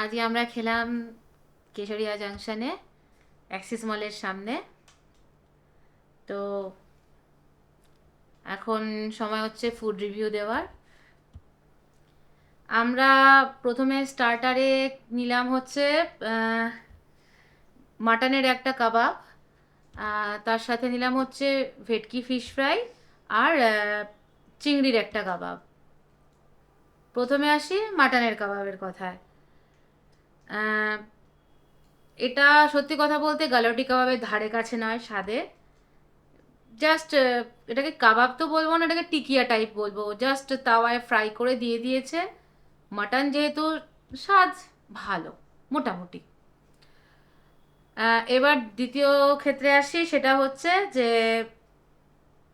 আজকে আমরা খেলাম কেশরিয়া জাংশনে, অ্যাক্সিস মলের সামনে। তো এখন সময় হচ্ছে ফুড রিভিউ দেওয়ার। আমরা প্রথমে স্টার্টারে নিলাম হচ্ছে মাটনের একটা কাবাব, তার সাথে নিলাম হচ্ছে ভেটকি ফিশ ফ্রাই আর চিংড়ির একটা কাবাব। প্রথমে আসি মাটনের কাবাবের কথায়। আহ, এটা সত্যি কথা বলতে গালোটি কাবাবের ধারে কাছে নয় স্বাদে। জাস্ট এটাকে কাবাব তো বলবো না, এটাকে টিকিয়া টাইপ বলবো। জাস্ট তাওয়ায় ফ্রাই করে দিয়ে দিয়েছে। মাটন যেহেতু, স্বাদ ভালো মোটামুটি। এবার দ্বিতীয় ক্ষেত্রে আসি, সেটা হচ্ছে যে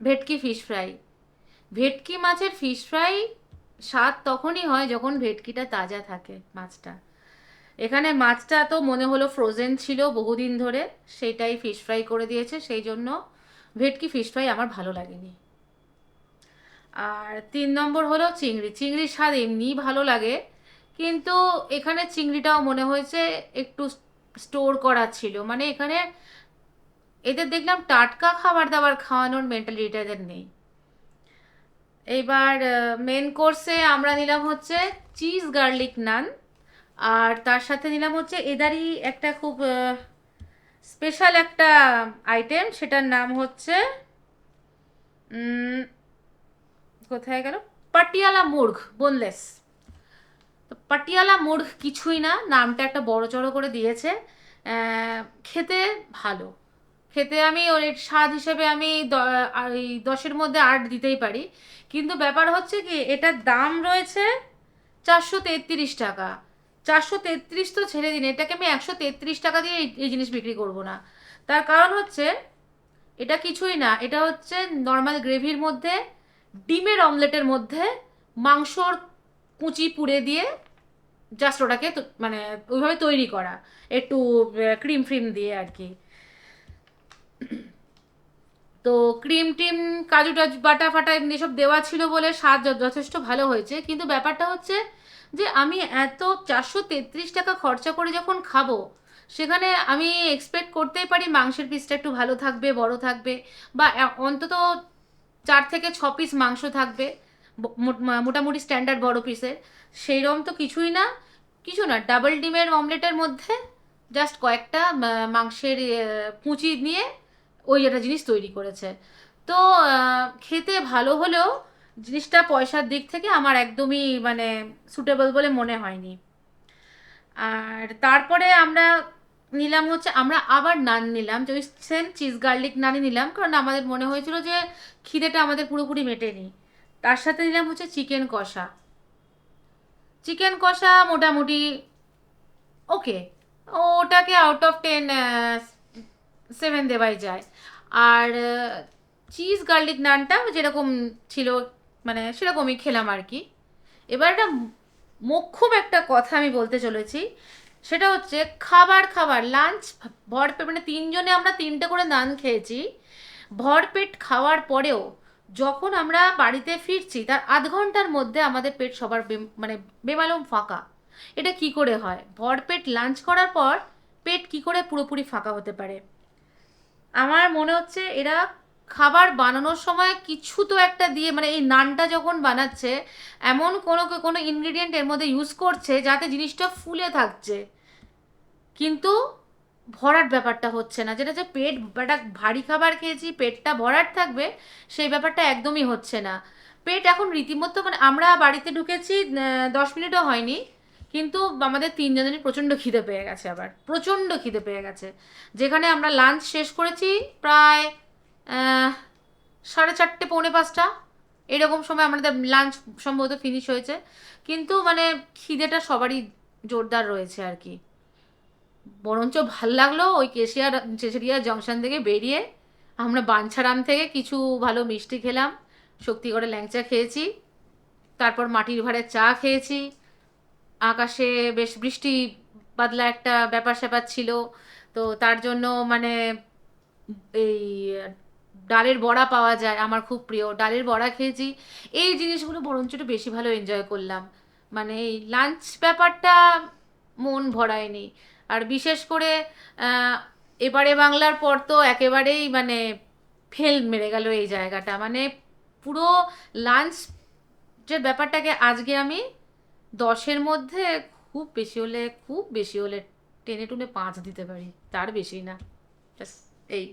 ভেটকি ফিশ ফ্রাই। ভেটকি মাছের ফিশ ফ্রাই স্বাদ তখনই হয় যখন ভেটকিটা তাজা থাকে মাছটা। এখানে মাছটা তো মনে হলো ফ্রোজেন ছিল বহুদিন ধরে, সেটাই ফিশ ফ্রাই করে দিয়েছে, সেই জন্য ভেটকি ফিশ ফ্রাই আমার ভালো লাগেনি। আর 3 নম্বর হলো চিংড়ি। চিংড়ির স্বাদ এমনিই ভালো লাগে, কিন্তু এখানে চিংড়িটাও মনে হয়েছে একটু স্টোর করা ছিল। মানে এখানে এদের দেখলাম টাটকা খাবার দাবার খাওয়ানোর মেন্টালিটিটা এদের নেই। এইবার মেন কোর্সে আমরা নিলাম হচ্ছে চিজ গার্লিক নান, আর তার সাথে নিলাম হচ্ছে এদারই একটা খুব স্পেশাল একটা আইটেম, সেটার নাম হচ্ছে কোথায় গেল, পাটিয়ালা মুর্গ বোনলেস। তো পাটিয়ালা মুর্গ কিছুই না, নামটা একটা বড় চড়ো করে দিয়েছে। খেতে ভালো। খেতে আমি ওর স্বাদ হিসেবে আমি এই 10-এর মধ্যে 8 দিতেই পারি। কিন্তু ব্যাপার হচ্ছে কি, এটার দাম রয়েছে 433 টাকা। 433 তো ছেড়ে দিন, এটাকে আমি 133 টাকা দিয়ে এই জিনিস বিক্রি করব না। তার কারণ হচ্ছে এটা কিছুই না, এটা হচ্ছে নর্মাল গ্রেভির মধ্যে ডিমের অমলেটের মধ্যে মাংসর কুচি পুড়ে দিয়ে জাস্ট ওটাকে মানে ওইভাবে তৈরি করা, একটু ক্রিম ফ্রিম দিয়ে আর কি। তো ক্রিম টিম কাজু টাজু বাটা ফাটা এমনি সব দেওয়া ছিল বলে স্বাদ যথেষ্ট ভালো হয়েছে, কিন্তু ব্যাপারটা হচ্ছে যে আমি এত 433 টাকা খরচা করে যখন খাবো, সেখানে আমি এক্সপেক্ট করতেই পারি মাংসের পিসটা একটু ভালো থাকবে, বড় থাকবে, বা অন্তত 4 থেকে 6 পিস মাংস থাকবে, মোটামুটি স্ট্যান্ডার্ড বড় পিসের। সেইরকম তো কিছুই না। কিছু না, ডাবল ডিমের অমলেটের মধ্যে জাস্ট কয়েকটা মাংসের কুচি নিয়ে ওই একটা জিনিস তৈরি করেছে। তো খেতে ভালো হলেও জিনিসটা পয়সার দিক থেকে আমার একদমই মানে সুটেবল বলে মনে হয়নি। আর তারপরে আমরা নিলাম হচ্ছে, আমরা আবার নান নিলাম, যে ওই সেম চিজ গার্লিক নানই নিলাম, কারণ আমাদের মনে হয়েছিল যে খিদেটা আমাদের পুরোপুরি মেটেনি। তার সাথে নিলাম হচ্ছে চিকেন কষা। চিকেন কষা মোটামুটি ওকে, ওটাকে আউট অফ 10 7 দেওয়াই যায়। আর চিজ গার্লিক নানটা যেরকম ছিল মানে সেরকমই খেলাম আর কি। এবার একটা মোক্ষম একটা কথা আমি বলতে চলেছি, সেটা হচ্ছে খাবার খাবার লাঞ্চ ভরপেট, মানে 3 জনে আমরা 3টে করে নান খেয়েছি। ভরপেট খাওয়ার পরেও যখন আমরা বাড়িতে ফিরছি তার আধ ঘন্টার মধ্যে আমাদের পেট সবার মানে বেমালুম ফাঁকা। এটা কি করে হয়? ভরপেট লাঞ্চ করার পর পেট কি করে পুরোপুরি ফাঁকা হতে পারে? আমার মনে হচ্ছে এরা খাবার বানানোর সময় কিছু তো একটা দিয়ে, মানে এই নানটা যখন বানাচ্ছে এমন কোনো কোনো ইনগ্রিডিয়েন্ট এর মধ্যে ইউজ করছে যাতে জিনিসটা ফুলে থাকছে, কিন্তু ভরাট ব্যাপারটা হচ্ছে না। যেটা যে পেট একটা ভারী খাবার খেয়েছি পেটটা ভরাট থাকবে, সেই ব্যাপারটা একদমই হচ্ছে না। পেট এখন রীতিমতো, মানে আমরা বাড়িতে ঢুকেছি 10 মিনিটও হয়নি, কিন্তু আমাদের 3 জনেরই প্রচণ্ড খিদে পেয়ে গেছে, আবার প্রচণ্ড খিদে পেয়ে গেছে। যেখানে আমরা লাঞ্চ শেষ করেছি প্রায় 4:30 পৌনে 5টা এরকম সময় আমাদের লাঞ্চ সম্ভবত ফিনিশ হয়েছে, কিন্তু মানে খিদেটা সবারই জোরদার রয়েছে আর কি। বরঞ্চ ভাল লাগলো ওই কেশরিয়া জংশন থেকে বেরিয়ে আমরা বাঞ্ছারাম থেকে কিছু ভালো মিষ্টি খেলাম, শক্তিগড়ে ল্যাংচা খেয়েছি, তারপর মাটির ভাঁড়ের চা খেয়েছি। আকাশে বেশ বৃষ্টি বাদলা একটা ব্যাপার স্যাপার ছিল, তো তার জন্য মানে এই ডালের বড়া পাওয়া যায়, আমার খুব প্রিয় ডালের বড়া খেয়েছি। এই জিনিসগুলো বরঞ্চ একটু বেশি ভালো এনজয় করলাম। মানে এই লাঞ্চ ব্যাপারটা মন ভরায়নি। আর বিশেষ করে আহ, এবারে বাংলার পর তো একেবারেই মানে ফেল মেরে গেল এই জায়গাটা, মানে পুরো লাঞ্চ যে ব্যাপারটাকে আজকে আমি 10-এর মধ্যে খুব বেশি হলে টেনে টুনে 5 দিতে পারি, তার বেশি না। ব্যাস এই।